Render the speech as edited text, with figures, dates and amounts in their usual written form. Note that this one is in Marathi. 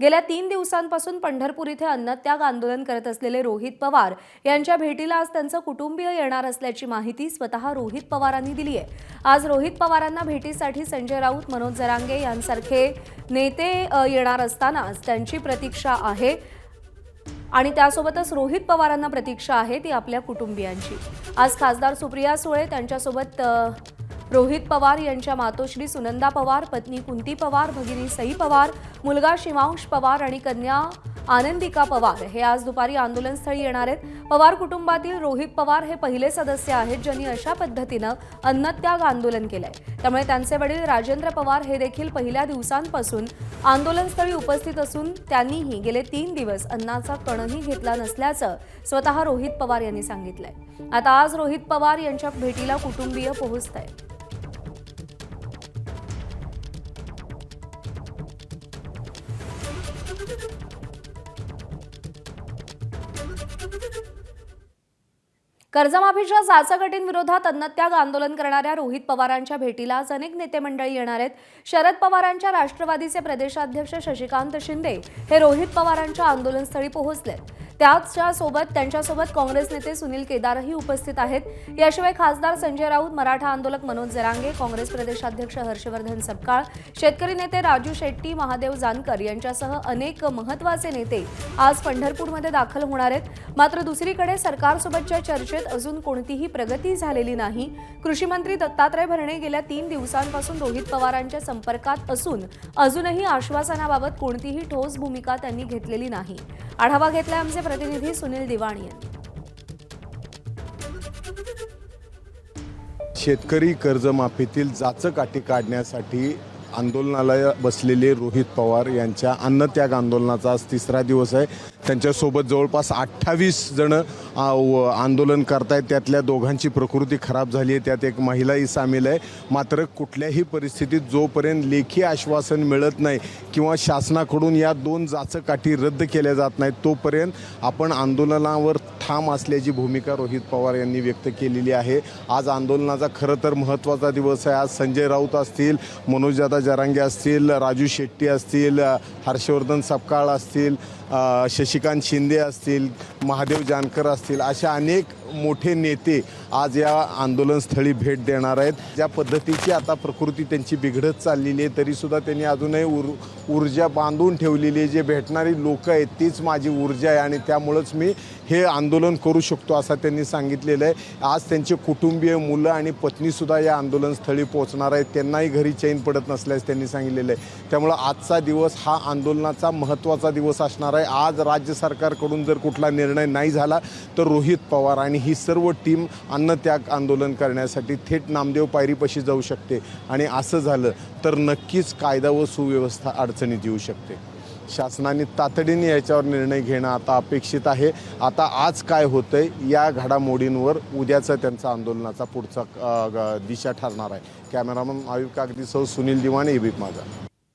गेल्या 3 दिवसांपासून पंढरपूर इथे अन्नत्याग आंदोलन करत असलेले रोहित पवार यांच्या भेटीला आज त्यांचं कुटुंबीय येणार असल्याची माहिती स्वतः रोहित पवारांनी दिली आहे। आज रोहित पवारांना भेटीसाठी संजय राऊत, मनोज जरांगे यांसारखे नेते येणार असतानाच त्यांची प्रतीक्षा आहे आणि त्यासोबतच रोहित पवारांना प्रतीक्षा आहे ती आपल्या कुटुंबियांची। आज खासदार सुप्रिया सुळे, त्यांच्यासोबत रोहित पवार यांच्या मातोश्री सुनंदा पवार, पत्नी कुंती पवार, भगिनी सई पवार, मुलगा शिवांश पवार आणि कन्या आनंदिका पवार हे आज दुपारी आंदोलनस्थळी येणार आहेत। पवार कुटुंबातील रोहित पवार हे पहिले सदस्य आहेत ज्यांनी अशा पद्धतीनं अन्नत्याग आंदोलन केलंय। त्यामुळे त्यांचे वडील राजेंद्र पवार हे देखील पहिल्या दिवसांपासून आंदोलनस्थळी उपस्थित असून त्यांनीही गेले 3 दिवस अन्नाचा कणही घेतला नसल्याचं स्वतः रोहित पवार यांनी सांगितलंय। आता आज रोहित पवार यांच्या भेटीला कुटुंबीय पोहोचतायत। कर्जमाफीच्या चाचगटींविरोधात अन्नत्याग आंदोलन करणाऱ्या रोहित पवारांच्या भेटीला आज अनेक नेते मंडळी येणार आहेत। शरद पवारांच्या राष्ट्रवादीचे प्रदेशाध्यक्ष शशिकांत शिंदे हे रोहित पवारांच्या आंदोलनस्थळी पोहोचलेत। त्यांच्यासोबत काँग्रेस नेते सुनील केदारही उपस्थित आहेत। याशिवाय खासदार संजय राऊत, मराठा आंदोलक मनोज जरांगे, काँग्रेस प्रदेशाध्यक्ष हर्षवर्धन सपकाळ, शेतकरी नेते राजू शेट्टी, महादेव जानकर यांच्यासह अनेक महत्त्वाचे नेते आज पंढरपूरमध्ये दाखल होणार आहेत। मात्र दुसरीकडे सरकारसोबतच्या चर्चेत अजून कोणतीही प्रगती झालेली नाही। कृषी मंत्री दत्तात्रय भरणे गेल्या 3 दिवसांपासून रोहित पवारांच्या संपर्कात असून अजूनही आश्वासनाबाबत कोणतीही ठोस भूमिका त्यांनी घेतलेली नाही। आढावा घेतलाय आमचे प्रतिनिधी सुनील दिवाणी यांनी। शेतकरी कर्जमाफीतील जाचकाठी काढण्यासाठी आंदोलनाला बसलेले रोहित पवार यांच्या अन्नत्याग आंदोलनाचा आज 3रा दिवस आहे। त्यांच्यासोबत जवळपास 28 जण आंदोलन करतायत। त्यातल्या दोघांची प्रकृती खराब झाली आहे, त्यात एक महिलाही सामील आहे। मात्र कुठल्याही परिस्थितीत जोपर्यंत लेखी आश्वासन मिळत नाही किंवा शासनाकडून या 2 जाचकाठी रद्द केल्या जात नाहीत तोपर्यंत आपण आंदोलनावर ठाम असल्याची भूमिका रोहित पवार यांनी व्यक्त केलेली आहे। आज आंदोलनाचा खरं तर महत्त्वाचा दिवस आहे। आज संजय राऊत असतील, मनोजदादा जरांगे असतील, राजू शेट्टी असतील, हर्षवर्धन सपकाळ असतील, शशिकांत शिंदे असतील, महादेव जानकर असतील, अशा अनेक मोठे नेते आज या आंदोलनस्थळी भेट देणार आहेत। ज्या पद्धतीची आता प्रकृती त्यांची बिघडत चाललेली आहे तरीसुद्धा त्यांनी अजूनही ऊर्जा बांधून ठेवलेली आहे। जे भेटणारी लोक आहेत तीच माझी ऊर्जा आहे आणि त्यामुळेच मी हे आंदोलन करू शकतो असं त्यांनी सांगितलेलं आहे। आज त्यांचे कुटुंबीय, मुलं आणि पत्नीसुद्धा या आंदोलनस्थळी पोहोचणार आहेत। त्यांनाही घरी चैन पडत नसल्यास त्यांनी सांगितलेलं आहे। त्यामुळे आजचा दिवस हा आंदोलनाचा महत्त्वाचा दिवस असणार आहे। आज राज्य सरकारकडून जर कुठला निर्णय नाही झाला तर रोहित पवार आणि ही सर्व टीम अन्नत्याग आंदोलन करण्यासाठी थेट नामदेव पायरीपाशी जाऊ शकते आणि असं झालं तर नक्कीच कायदा व सुव्यवस्था अडचणीत येऊ शकते। शासनाने तातडीने याच्यावर निर्णय घेणं आता अपेक्षित आहे। आता आज काय होतंय या घडामोडींवर उद्याचा त्यांचा आंदोलनाचा पुढचा दिशा ठरणार आहे। कॅमेरामन आयुब कागदीसह सुनील दिवाणे, एबीपी माझा।